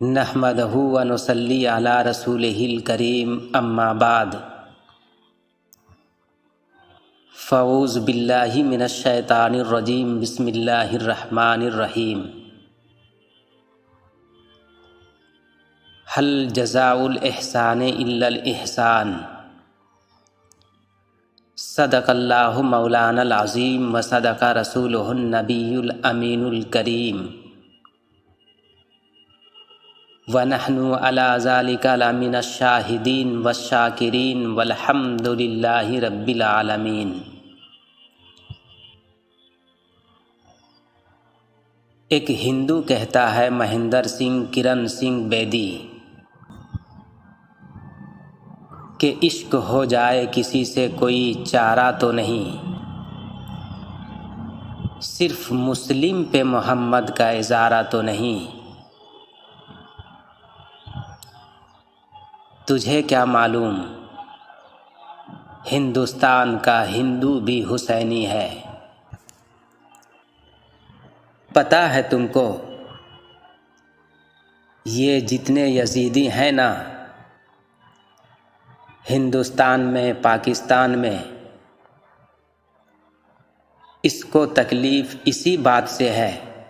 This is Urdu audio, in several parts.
نحمدہ و نصلی علی رسولہ الکریم اما بعد فاعوذ باللہ من الشیطان الرجیم بسم اللہ الرحمن الرحیم هل جزاء الاحسان الا الاحسان صدق اللہ مولانا العظیم و صدق رسولہ النبی الامین الکریم وَنَحْنُ عَلَى ذَلِكَ لَمِنَ الشَّاهِدِينَ وَالشَّاكِرِينَ وَالْحَمْدُ لِلَّهِ رَبِّ الْعَالَمِينَ۔ ایک ہندو کہتا ہے مہندر سنگھ کرن سنگھ بیدی کہ عشق ہو جائے کسی سے کوئی چارہ تو نہیں، صرف مسلم پہ محمد کا اظہارہ تو نہیں۔ تجھے کیا معلوم ہندوستان کا ہندو بھی حسینی ہے؟ پتہ ہے تم کو یہ جتنے یزیدی ہیں نا ہندوستان میں پاکستان میں، اس کو تکلیف اسی بات سے ہے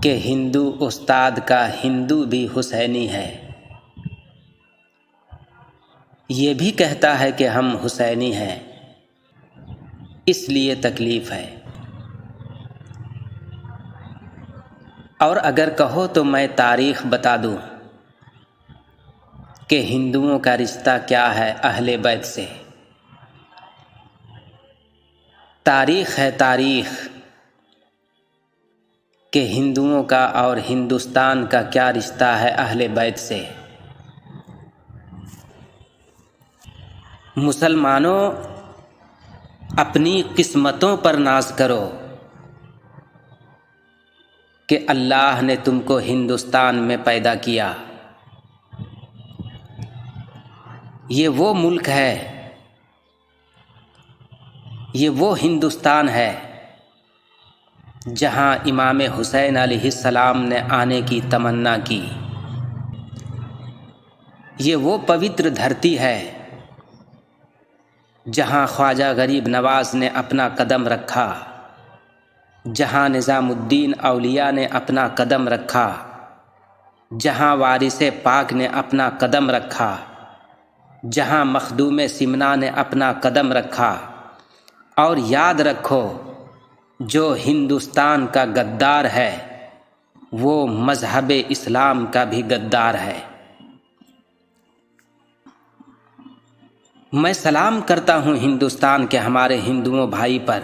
کہ ہندو استاد کا ہندو بھی حسینی ہے۔ یہ بھی کہتا ہے کہ ہم حسینی ہیں، اس لیے تکلیف ہے۔ اور اگر کہو تو میں تاریخ بتا دوں کہ ہندوؤں کا رشتہ کیا ہے اہل بیت سے۔ تاریخ ہے تاریخ کہ ہندوؤں کا اور ہندوستان کا کیا رشتہ ہے اہل بیت سے۔ مسلمانوں اپنی قسمتوں پر ناز کرو کہ اللہ نے تم کو ہندوستان میں پیدا کیا۔ یہ وہ ملک ہے، یہ وہ ہندوستان ہے جہاں امام حسین علیہ السلام نے آنے کی تمنا کی۔ یہ وہ پوتر دھرتی ہے جہاں خواجہ غریب نواز نے اپنا قدم رکھا، جہاں نظام الدین اولیاء نے اپنا قدم رکھا، جہاں وارث پاک نے اپنا قدم رکھا، جہاں مخدوم سمنا نے اپنا قدم رکھا۔ اور یاد رکھو جو ہندوستان کا غدار ہے وہ مذہب اسلام کا بھی غدار ہے۔ میں سلام کرتا ہوں ہندوستان کے ہمارے ہندوؤں بھائی پر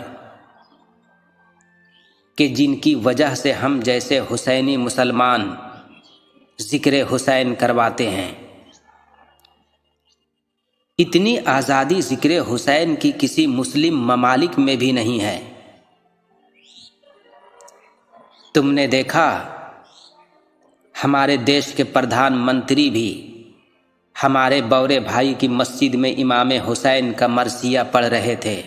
کہ جن کی وجہ سے ہم جیسے حسینی مسلمان ذکر حسین کرواتے ہیں۔ اتنی آزادی ذکر حسین کی کسی مسلم ممالک میں بھی نہیں ہے۔ تم نے دیکھا ہمارے دیش کے پردھان منتری بھی ہمارے بورے بھائی کی مسجد میں امام حسین کا مرثیہ پڑھ رہے تھے۔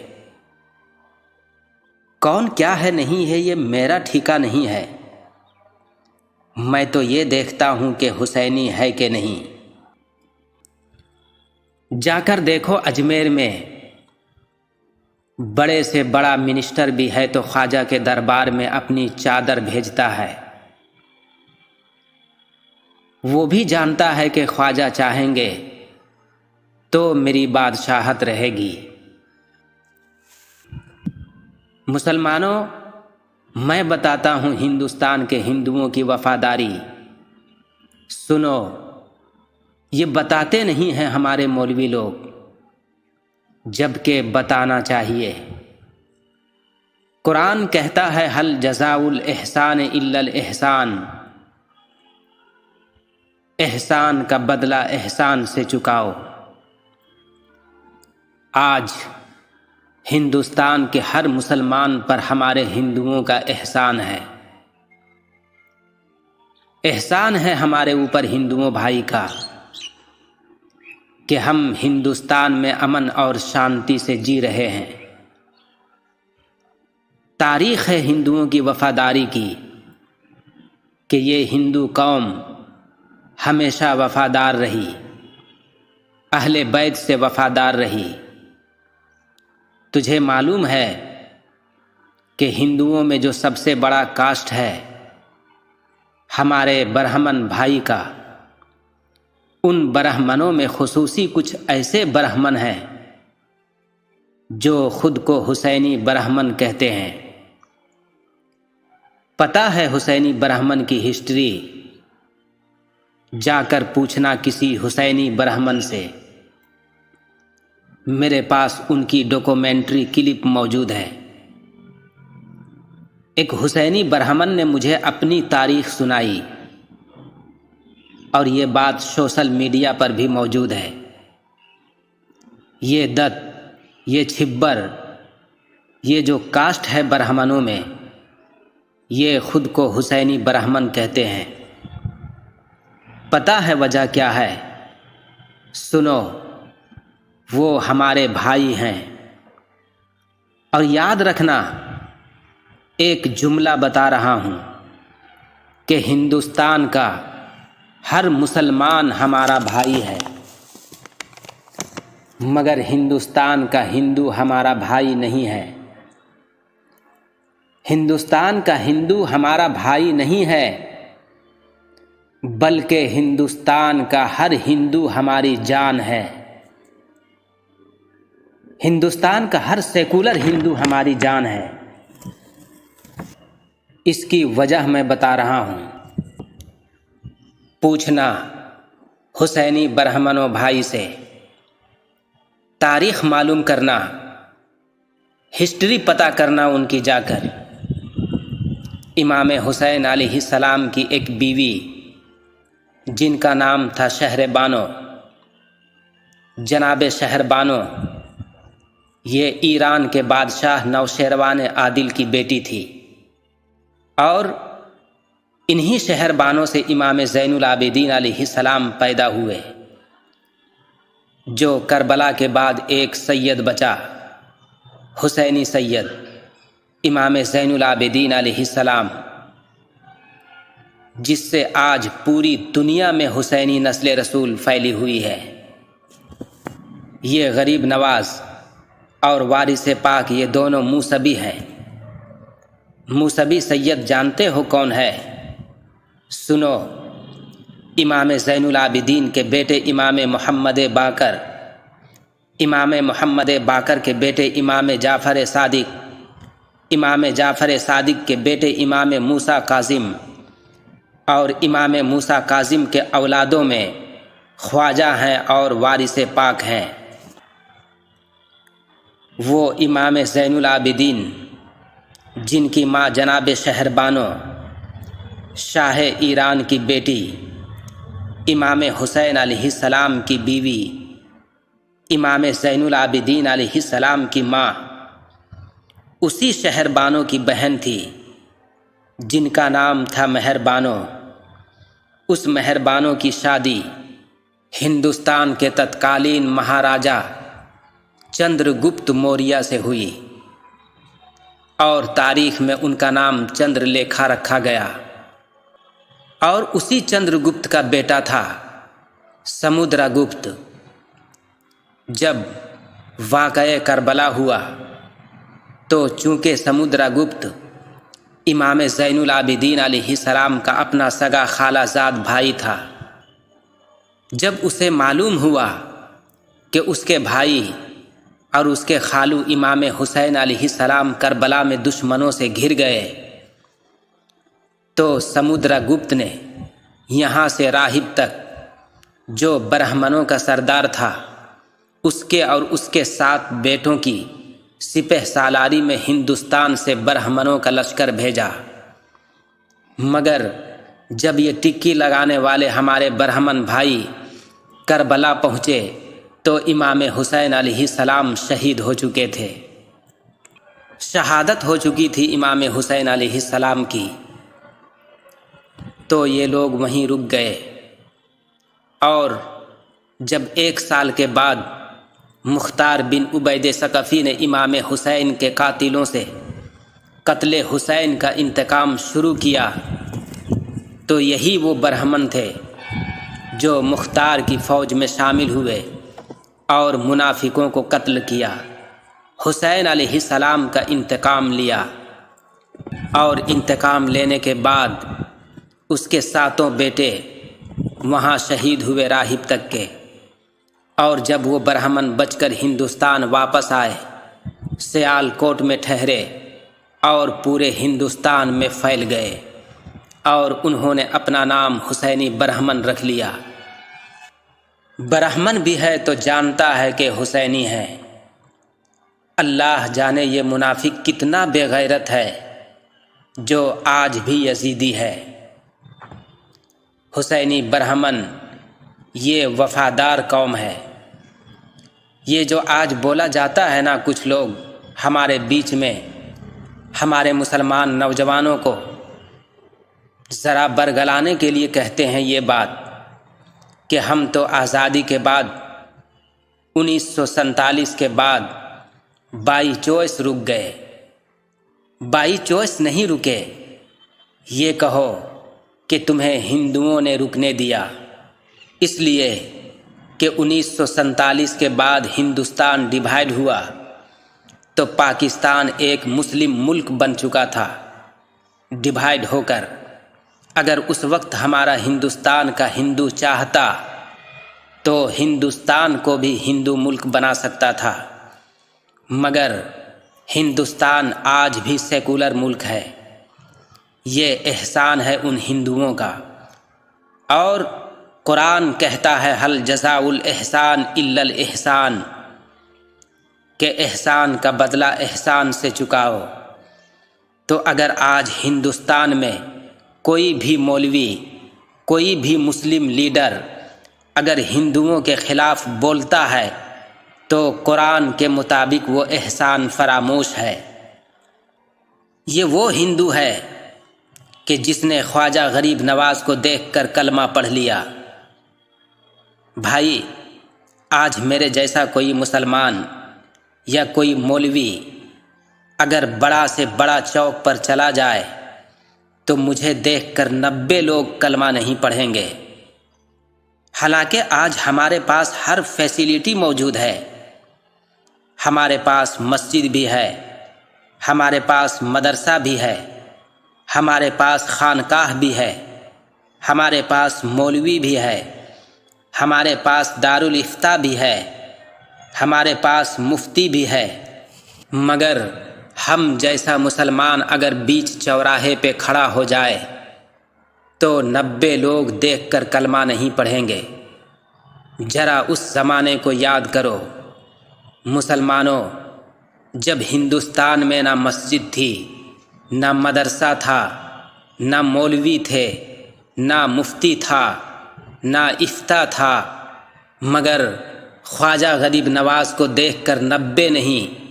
کون کیا ہے نہیں ہے یہ میرا ٹھیکا نہیں ہے، میں تو یہ دیکھتا ہوں کہ حسینی ہے کہ نہیں۔ جا کر دیکھو اجمیر میں بڑے سے بڑا منسٹر بھی ہے تو خواجہ کے دربار میں اپنی چادر بھیجتا ہے۔ وہ بھی جانتا ہے کہ خواجہ چاہیں گے تو میری بادشاہت رہے گی۔ مسلمانوں میں بتاتا ہوں ہندوستان کے ہندوؤں کی وفاداری سنو، یہ بتاتے نہیں ہیں ہمارے مولوی لوگ، جبکہ بتانا چاہیے۔ قرآن کہتا ہے هل جزاء الاحسان الا الاحسان، احسان کا بدلہ احسان سے چکاؤ۔ آج ہندوستان کے ہر مسلمان پر ہمارے ہندوؤں کا احسان ہے، احسان ہے ہمارے اوپر ہندوؤں بھائی کا کہ ہم ہندوستان میں امن اور شانتی سے جی رہے ہیں۔ تاریخ ہے ہندوؤں کی وفاداری کی، کہ یہ ہندو قوم ہمیشہ وفادار رہی، اہل بیت سے وفادار رہی۔ تجھے معلوم ہے کہ ہندوؤں میں جو سب سے بڑا کاسٹ ہے ہمارے برہمن بھائی کا، ان برہمنوں میں خصوصی کچھ ایسے برہمن ہیں جو خود کو حسینی برہمن کہتے ہیں۔ پتہ ہے حسینی برہمن کی ہسٹری؟ جا کر پوچھنا کسی حسینی برہمن سے، میرے پاس ان کی ڈاکومنٹری کلپ موجود ہے۔ ایک حسینی برہمن نے مجھے اپنی تاریخ سنائی، اور یہ بات سوشل میڈیا پر بھی موجود ہے۔ یہ دت، یہ چھبر، یہ جو کاسٹ ہے برہمنوں میں، یہ خود کو حسینی برہمن کہتے ہیں۔ پتہ ہے وجہ کیا ہے؟ سنو، وہ ہمارے بھائی ہیں۔ اور یاد رکھنا، ایک جملہ بتا رہا ہوں کہ ہندوستان کا ہر مسلمان ہمارا بھائی ہے، مگر ہندوستان کا ہندو ہمارا بھائی نہیں ہے۔ ہندوستان کا ہندو ہمارا بھائی نہیں ہے، بلکہ ہندوستان کا ہر ہندو ہماری جان ہے۔ ہندوستان کا ہر سیکولر ہندو ہماری جان ہے۔ اس کی وجہ میں بتا رہا ہوں۔ پوچھنا حسینی برہمنوں بھائی سے، تاریخ معلوم کرنا، ہسٹری پتہ کرنا ان کی جا کر۔ امام حسین علیہ السلام کی ایک بیوی جن کا نام تھا شہربانو، جناب شہربانو یہ ایران کے بادشاہ نوشیروان عادل کی بیٹی تھی، اور انہی شہربانوں سے امام زین العابدین علیہ السلام پیدا ہوئے، جو کربلا کے بعد ایک سید بچا، حسینی سید امام زین العابدین علیہ السلام، جس سے آج پوری دنیا میں حسینی نسل رسول پھیلی ہوئی ہے۔ یہ غریب نواز اور وارث پاک یہ دونوں موسوی ہیں۔ موسوی سید جانتے ہو کون ہے؟ سنو، امام زین العابدین کے بیٹے امام محمد باقر، امام محمد باقر کے بیٹے امام جعفر صادق، امام جعفر صادق کے بیٹے امام موسیٰ کاظم، اور امام موسیٰ کاظم کے اولادوں میں خواجہ ہیں اور وارث پاک ہیں۔ وہ امام زین العابدین جن کی ماں جناب شہربانو شاہ ایران کی بیٹی، امام حسین علیہ السلام کی بیوی، امام زین العابدین علیہ السلام کی ماں، اسی شہربانو کی بہن تھی جن کا نام تھا مہربانو۔ اس مہربانو کی شادی ہندوستان کے تتکالین مہاراجا چندر گپت موریہ سے ہوئی، اور تاریخ میں ان کا نام چندر لیکھا رکھا گیا۔ اور اسی چندر گپت کا بیٹا تھا سمودرا گپت۔ جب واقعہ کربلا ہوا تو چونکہ سمودرا گپت امام زین العابدین علیہ السلام کا اپنا سگا خالہ زاد بھائی تھا، جب اسے معلوم ہوا کہ اس کے بھائی اور اس کے خالو امام حسین علیہ السلام کربلا میں دشمنوں سے گھر گئے، تو سمودرا گپت نے یہاں سے راہب تک، جو برہمنوں کا سردار تھا، اس کے اور اس کے 7 بیٹوں کی سپہ سالاری میں ہندوستان سے برہمنوں کا لشکر بھیجا۔ مگر جب یہ ٹکی لگانے والے ہمارے برہمن بھائی کربلا پہنچے تو امام حسین علیہ السلام شہید ہو چکے تھے، شہادت ہو چکی تھی امام حسین علیہ السلام کی۔ تو یہ لوگ وہیں رک گئے، اور جب 1 سال کے بعد مختار بن عبید ثقفی نے امام حسین کے قاتلوں سے قتل حسین کا انتقام شروع کیا، تو یہی وہ برہمن تھے جو مختار کی فوج میں شامل ہوئے اور منافقوں کو قتل کیا، حسین علیہ السلام کا انتقام لیا، اور انتقام لینے کے بعد اس کے 7 بیٹے وہاں شہید ہوئے راہب تک کے، اور جب وہ برہمن بچ کر ہندوستان واپس آئے، سیال کوٹ میں ٹھہرے اور پورے ہندوستان میں پھیل گئے، اور انہوں نے اپنا نام حسینی برہمن رکھ لیا۔ برہمن بھی ہے تو جانتا ہے کہ حسینی ہے۔ اللہ جانے یہ منافق کتنا بے غیرت ہے جو آج بھی یزیدی ہے۔ حسینی برہمن یہ وفادار قوم ہے۔ یہ جو آج بولا جاتا ہے نا، کچھ لوگ ہمارے بیچ میں ہمارے مسلمان نوجوانوں کو ذرا برگلانے کے لیے کہتے ہیں یہ بات کہ ہم تو آزادی کے بعد 1947 کے بعد 22 رک گئے۔ 22 نہیں رکے، یہ کہو کہ تمہیں ہندوؤں نے رکنے دیا، اس لیے کہ 1947 کے بعد ہندوستان ڈیوائیڈ ہوا تو پاکستان ایک مسلم ملک بن چکا تھا ڈیوائیڈ ہو کر۔ اگر اس وقت ہمارا ہندوستان کا ہندو چاہتا تو ہندوستان کو بھی ہندو ملک بنا سکتا تھا، مگر ہندوستان آج بھی سیکولر ملک ہے۔ یہ احسان ہے ان ہندوؤں کا، اور قرآن کہتا ہے حل جزاء الاحسان الا الاحسان، کہ احسان کا بدلہ احسان سے چکاؤ۔ تو اگر آج ہندوستان میں کوئی بھی مولوی، کوئی بھی مسلم لیڈر اگر ہندوؤں کے خلاف بولتا ہے تو قرآن کے مطابق وہ احسان فراموش ہے۔ یہ وہ ہندو ہے کہ جس نے خواجہ غریب نواز کو دیکھ کر کلمہ پڑھ لیا۔ بھائی، آج میرے جیسا کوئی مسلمان یا کوئی مولوی اگر بڑا سے بڑا چوک پر چلا جائے تو مجھے دیکھ کر 90 لوگ کلمہ نہیں پڑھیں گے، حالانکہ آج ہمارے پاس ہر فیسیلیٹی موجود ہے۔ ہمارے پاس مسجد بھی ہے، ہمارے پاس مدرسہ بھی ہے، ہمارے پاس خانقاہ بھی ہے، ہمارے پاس مولوی بھی ہے، ہمارے پاس دارالافتاء بھی ہے، ہمارے پاس مفتی بھی ہے، مگر ہم جیسا مسلمان اگر بیچ چوراہے پہ کھڑا ہو جائے تو 90 لوگ دیکھ کر کلمہ نہیں پڑھیں گے۔ ذرا اس زمانے کو یاد کرو مسلمانوں، جب ہندوستان میں نہ مسجد تھی، نہ مدرسہ تھا، نہ مولوی تھے، نہ مفتی تھا، نہ افتاء تھا، مگر خواجہ غریب نواز کو دیکھ کر 90 نہیں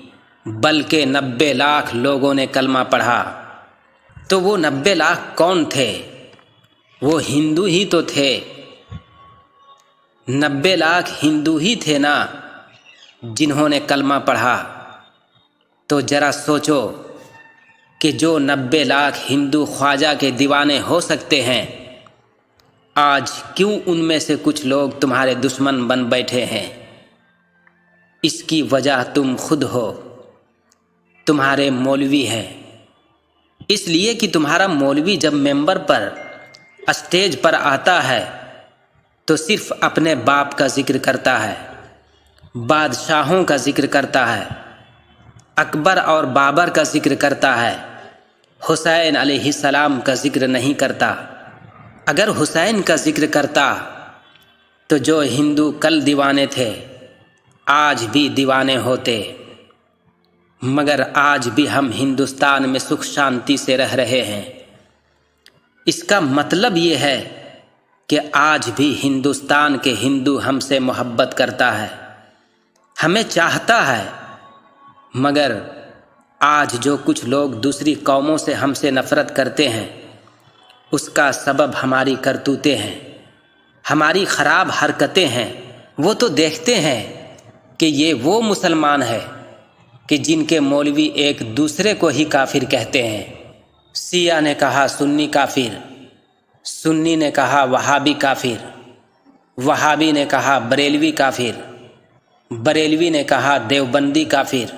بلکہ 90 لاکھ لوگوں نے کلمہ پڑھا۔ تو وہ 90 لاکھ کون تھے؟ وہ ہندو ہی تو تھے۔ 90 لاکھ ہندو ہی تھے نا جنہوں نے کلمہ پڑھا۔ تو ذرا سوچو کہ جو 90 لاکھ ہندو خواجہ کے دیوانے ہو سکتے ہیں، آج کیوں ان میں سے کچھ لوگ تمہارے دشمن بن بیٹھے ہیں؟ اس کی وجہ تم خود ہو، تمہارے مولوی ہیں۔ اس لیے کہ تمہارا مولوی جب ممبر پر اسٹیج پر آتا ہے تو صرف اپنے باپ کا ذکر کرتا ہے، بادشاہوں کا ذکر کرتا ہے، اکبر اور بابر کا ذکر کرتا ہے، حسین علیہ السلام کا ذکر نہیں کرتا۔ اگر حسین کا ذکر کرتا تو جو ہندو کل دیوانے تھے آج بھی دیوانے ہوتے، مگر آج بھی ہم ہندوستان میں سکھ شانتی سے رہ رہے ہیں۔ اس کا مطلب یہ ہے کہ آج بھی ہندوستان کے ہندو ہم سے محبت کرتا ہے، ہمیں چاہتا ہے، مگر آج جو کچھ لوگ دوسری قوموں سے ہم سے نفرت کرتے ہیں اس کا سبب ہماری کرتوتیں ہیں، ہماری خراب حرکتیں ہیں۔ وہ تو دیکھتے ہیں کہ یہ وہ مسلمان ہے کہ جن کے مولوی ایک دوسرے کو ہی کافر کہتے ہیں۔ شیعہ نے کہا سنی کافر، سنی نے کہا وہابی کافر، وہابی نے کہا بریلوی کافر، بریلوی نے کہا دیوبندی کافر،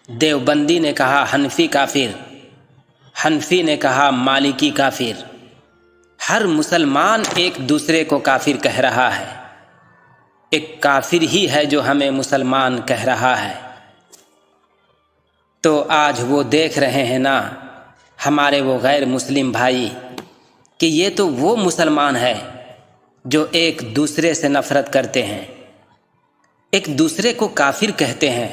دیوبندی نے کہا حنفی کافر، حنفی نے کہا مالکی کافر۔ ہر مسلمان ایک دوسرے کو کافر کہہ رہا ہے، ایک کافر ہی ہے جو ہمیں مسلمان کہہ رہا ہے۔ تو آج وہ دیکھ رہے ہیں نا ہمارے وہ غیر مسلم بھائی کہ یہ تو وہ مسلمان ہے جو ایک دوسرے سے نفرت کرتے ہیں، ایک دوسرے کو کافر کہتے ہیں۔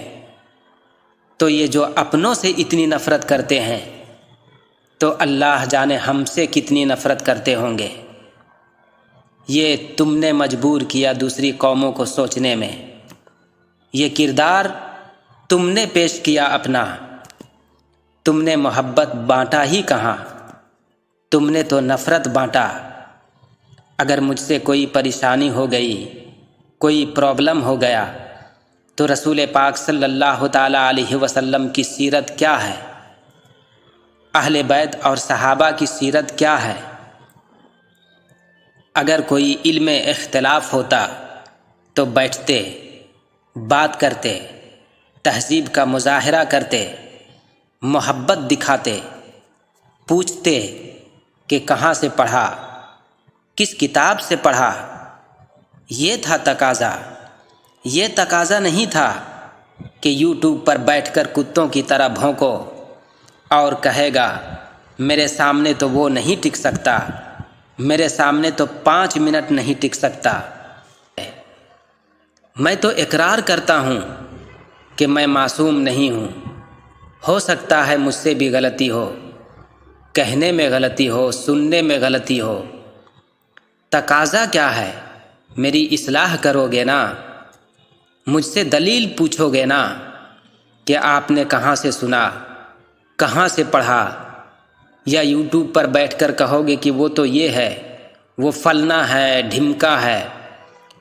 تو یہ جو اپنوں سے اتنی نفرت کرتے ہیں تو اللہ جانے ہم سے کتنی نفرت کرتے ہوں گے۔ یہ تم نے مجبور کیا دوسری قوموں کو سوچنے میں، یہ کردار تم نے پیش کیا اپنا، تم نے محبت بانٹا ہی کہاں، تم نے تو نفرت بانٹا۔ اگر مجھ سے کوئی پریشانی ہو گئی، کوئی پرابلم ہو گیا تو رسول پاک صلی اللہ تعالیٰ علیہ وسلم کی سیرت کیا ہے، اہل بیت اور صحابہ کی سیرت کیا ہے؟ اگر کوئی علم اختلاف ہوتا تو بیٹھتے، بات کرتے، تہذیب کا مظاہرہ کرتے، محبت دکھاتے، پوچھتے کہ کہاں سے پڑھا، کس کتاب سے پڑھا۔ یہ تھا تقاضا، یہ تقاضا نہیں تھا کہ یوٹیوب پر بیٹھ کر کتوں کی طرح بھونکو اور کہے گا میرے سامنے تو وہ نہیں ٹک سکتا، میرے سامنے تو 5 منٹ نہیں ٹک سکتا۔ میں تو اقرار کرتا ہوں کہ میں معصوم نہیں ہوں، ہو سکتا ہے مجھ سے بھی غلطی ہو، کہنے میں غلطی ہو، سننے میں غلطی ہو۔ تقاضا کیا ہے؟ میری اصلاح کرو گے نا، مجھ سے دلیل پوچھو گے نا کہ آپ نے کہاں سے سنا، کہاں سے پڑھا، یا یوٹیوب پر بیٹھ کر کہو گے کہ وہ تو یہ ہے، وہ فلنا ہے، ڈھمکا ہے،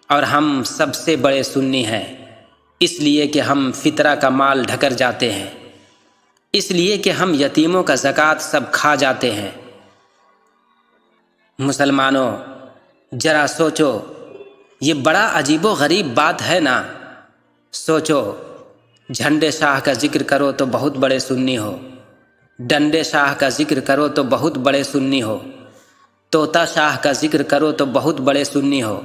اور ہم سب سے بڑے سنی ہیں اس لیے کہ ہم فطرہ کا مال ڈھکر جاتے ہیں، اس لیے کہ ہم یتیموں کا زکوٰۃ سب کھا جاتے ہیں۔ مسلمانوں ذرا سوچو، یہ بڑا عجیب و غریب بات ہے نا۔ سوچو، جھنڈے شاہ کا ذکر کرو تو بہت بڑے سنی ہو، ڈنڈے شاہ کا ذکر کرو تو بہت بڑے سنی ہو، طوطا شاہ کا ذکر کرو تو بہت بڑے سنی ہو،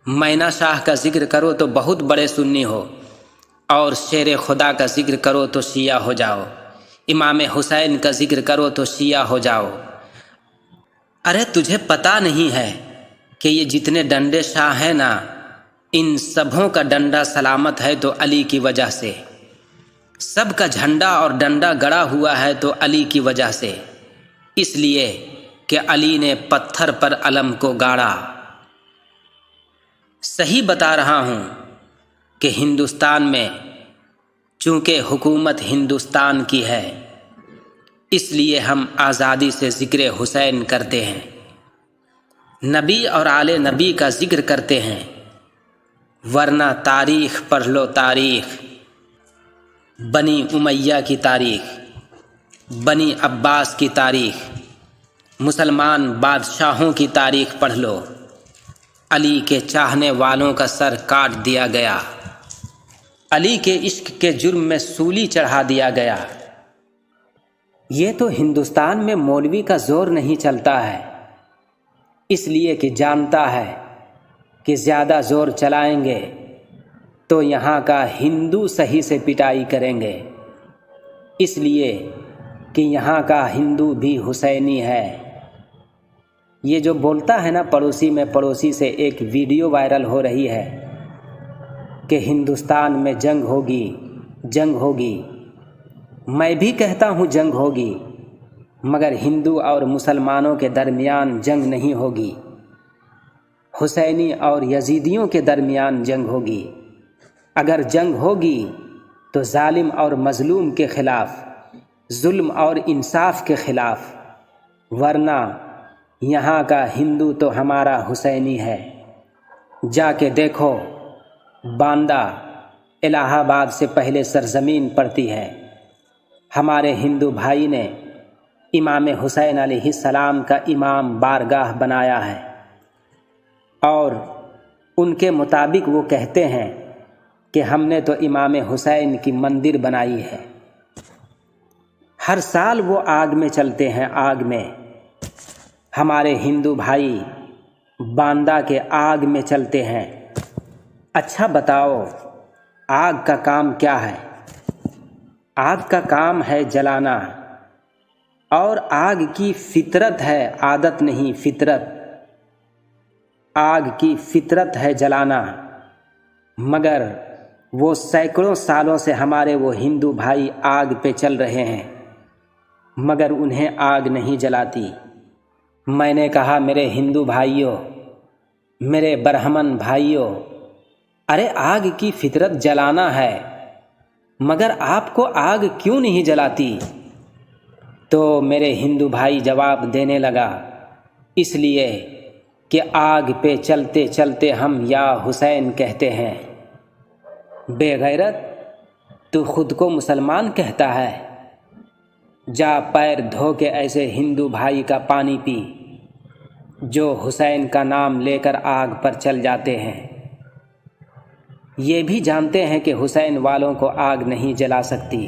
مینا شاہ کا ذکر کرو تو بہت بڑے سنی ہو، اور شیر خدا کا ذکر کرو تو شیعہ ہو جاؤ، امام حسین کا ذکر کرو تو شیعہ ہو جاؤ۔ ارے تجھے پتہ نہیں ہے کہ یہ جتنے ڈنڈے شاہ ہیں نا، ان سبھوں کا ڈنڈا سلامت ہے تو علی کی وجہ سے، سب کا جھنڈا اور ڈنڈا گڑا ہوا ہے تو علی کی وجہ سے، اس لیے کہ علی نے پتھر پر علم کو گاڑا۔ صحیح بتا رہا ہوں کہ ہندوستان میں چونکہ حکومت ہندوستان کی ہے اس لیے ہم آزادی سے ذکر حسین کرتے ہیں، نبی اور آل نبی کا ذکر کرتے ہیں، ورنہ تاریخ پڑھ لو، تاریخ بنی امیہ کی تاریخ، بنی عباس کی تاریخ، مسلمان بادشاہوں کی تاریخ پڑھ لو۔ علی کے چاہنے والوں کا سر کاٹ دیا گیا، علی کے عشق کے جرم میں سولی چڑھا دیا گیا۔ یہ تو ہندوستان میں مولوی کا زور نہیں چلتا ہے، اس لیے کہ جانتا ہے کہ زیادہ زور چلائیں گے تو یہاں کا ہندو صحیح سے پٹائی کریں گے، اس لیے کہ یہاں کا ہندو بھی حسینی ہے۔ یہ جو بولتا ہے نا پڑوسی میں، پڑوسی سے ایک ویڈیو وائرل ہو رہی ہے کہ ہندوستان میں جنگ ہوگی، جنگ ہوگی۔ میں بھی کہتا ہوں جنگ ہوگی، مگر ہندو اور مسلمانوں کے درمیان جنگ نہیں ہوگی، حسینی اور یزیدیوں کے درمیان جنگ ہوگی۔ اگر جنگ ہوگی تو ظالم اور مظلوم کے خلاف، ظلم اور انصاف کے خلاف، ورنہ یہاں کا ہندو تو ہمارا حسینی ہے۔ جا کے دیکھو، باندہ الہ آباد سے پہلے سرزمین پڑتی ہے۔ ہمارے ہندو بھائی نے امام حسین علیہ السلام کا امام بارگاہ بنایا ہے، اور ان کے مطابق وہ کہتے ہیں کہ ہم نے تو امام حسین کی مندر بنائی ہے۔ ہر سال وہ آگ میں چلتے ہیں، آگ میں۔ ہمارے ہندو بھائی باندہ کے آگ میں چلتے ہیں۔ اچھا بتاؤ، آگ کا کام کیا ہے؟ آگ کا کام ہے جلانا، اور آگ کی فطرت ہے، عادت نہیں، فطرت۔ آگ کی فطرت ہے جلانا، مگر وہ سینکڑوں سالوں سے ہمارے وہ ہندو بھائی آگ پہ چل رہے ہیں، مگر انہیں آگ نہیں جلاتی۔ میں نے کہا، میرے ہندو بھائیوں، میرے برہمن بھائیوں، ارے آگ کی فطرت جلانا ہے، مگر آپ کو آگ کیوں نہیں جلاتی؟ تو میرے ہندو بھائی جواب دینے لگا، اس لیے کہ آگ پہ چلتے چلتے ہم یا حسین کہتے ہیں۔ بے غیرت، تو خود کو مسلمان کہتا ہے؟ جا پیر دھو کے ایسے ہندو بھائی کا پانی پی جو حسین کا نام لے کر آگ پر چل جاتے ہیں۔ یہ بھی جانتے ہیں کہ حسین والوں کو آگ نہیں جلا سکتی۔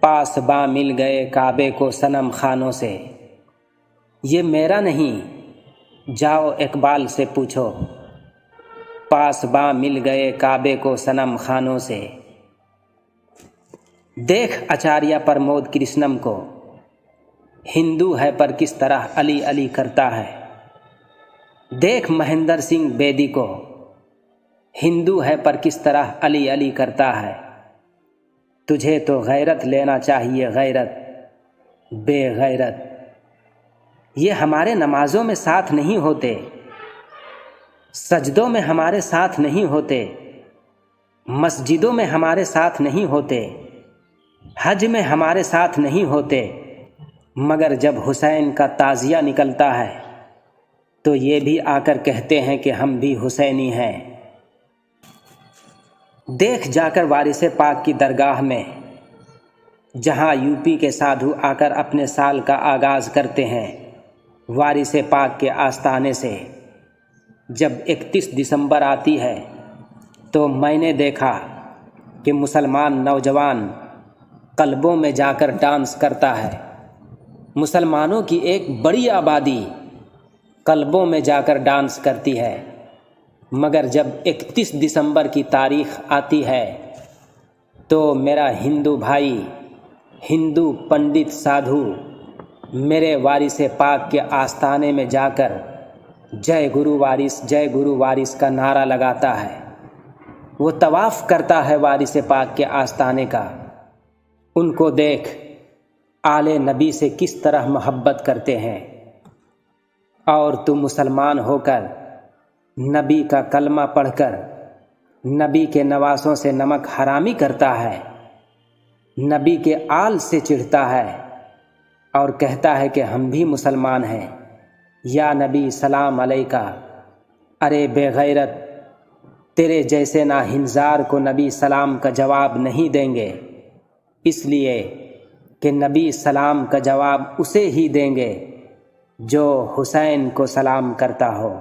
پاس باں مل گئے کعبے کو صنم خانوں سے، یہ میرا نہیں، جاؤ اقبال سے پوچھو۔ پاس باں مل گئے کعبے کو صنم خانوں سے۔ دیکھ آچاریہ پرمود کرشنم کو، ہندو ہے پر کس طرح علی علی کرتا ہے۔ دیکھ مہندر سنگھ بیدی کو، ہندو ہے پر کس طرح علی علی کرتا ہے۔ تجھے تو غیرت لینا چاہیے، غیرت، بے غیرت۔ یہ ہمارے نمازوں میں ساتھ نہیں ہوتے، سجدوں میں ہمارے ساتھ نہیں ہوتے، مسجدوں میں ہمارے ساتھ نہیں ہوتے، حج میں ہمارے ساتھ نہیں ہوتے، مگر جب حسین کا تعزیہ نکلتا ہے تو یہ بھی آ کر کہتے ہیں کہ ہم بھی حسینی ہیں۔ دیکھ جا کر وارث پاک کی درگاہ میں، جہاں یو پی کے سادھو آ کر اپنے سال کا آغاز کرتے ہیں، وارث پاک کے آستانے سے جب 31 دسمبر آتی ہے تو میں نے دیکھا کہ مسلمان نوجوان قلبوں میں جا کر ڈانس کرتا ہے۔ مسلمانوں کی ایک بڑی آبادی قلبوں میں جا کر ڈانس کرتی ہے، مگر جب 31 دسمبر کی تاریخ آتی ہے تو میرا ہندو بھائی، ہندو پنڈت سادھو میرے وارث پاک کے آستانے میں جا کر جے گرو وارث، جے گرو وارث کا نعرہ لگاتا ہے۔ وہ طواف کرتا ہے وارث پاک کے آستانے کا۔ ان کو دیکھ، آل نبی سے کس طرح محبت کرتے ہیں، اور تو مسلمان ہو کر نبی کا کلمہ پڑھ کر نبی کے نواسوں سے نمک حرامی کرتا ہے، نبی کے آل سے چڑھتا ہے اور کہتا ہے کہ ہم بھی مسلمان ہیں، یا نبی سلام علیکہ۔ ارے بے غیرت، تیرے جیسے ناہنزار کو نبی سلام کا جواب نہیں دیں گے، اس لیے کہ نبی سلام کا جواب اسے ہی دیں گے جو حسین کو سلام کرتا ہو۔